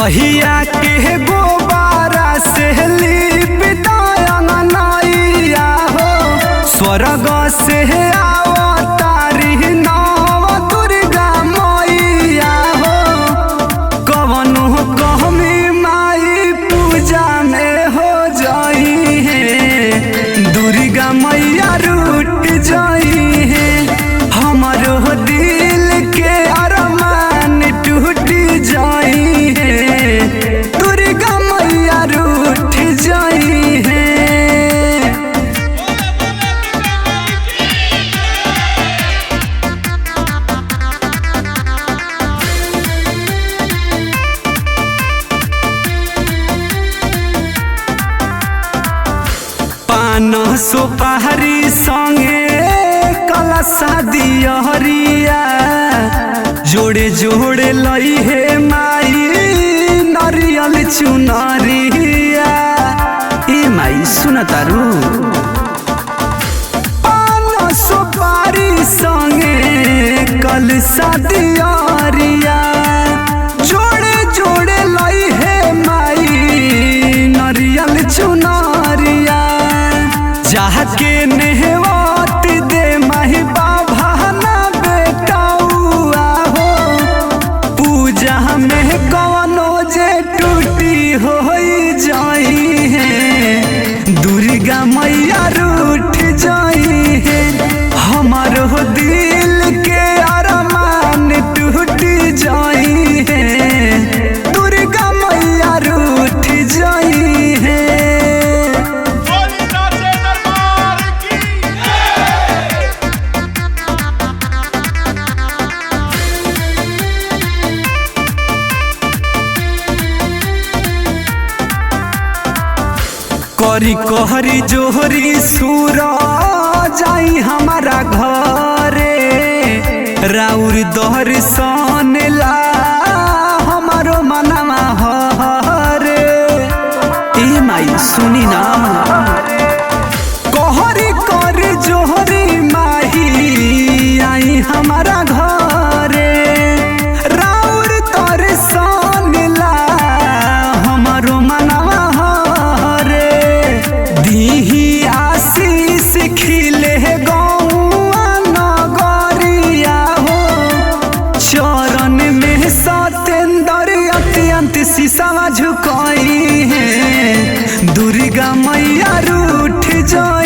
गहिया के गोबारा से लिपिताया हो स्वर्ग से अवतारी नव दुर्गा मैया हो। कवनो कहमी माई पूजा में हो जाई है, दुर्गा मैया रूठ जाई है। हमारो दिल के अरमान टूट जाई है, दुर्गा मैया रूठ जाई है। पान सुपारी संगे कलशा दियरिया जोड़े जोड़े लई है माई नरियल चुनरिया। ए माई सुन तारू पान सुपारी संगे कलशा दियरिया जोड़े जोड़े लई है माई नरियल चुनरिया। जाके नेहवत दे माही बाबा ना बेटाउआ हो, पूजा में कवनो जे टूटी हो जाई है, दुर्गा मैया रूठ जाई है। हमारो दिल के अरमान टूट जाई है, दुर्गा मैया रूठ जाई है। करी कहरी जोहरी सूर जाई हमारा घरे, राउर दर्शन ला हमारो मनवा हरे। ए माई सुनी ना कहरी कर जोहरी माही आई हमारा घरे, राउर दर्शन ला हमारो मनवा दीही आशीष खिले गौआ नगरिया हो। चरण में सतेंदर अत्यंत शीशा झुकाई है, दुर्गा मैया रूठ जाई।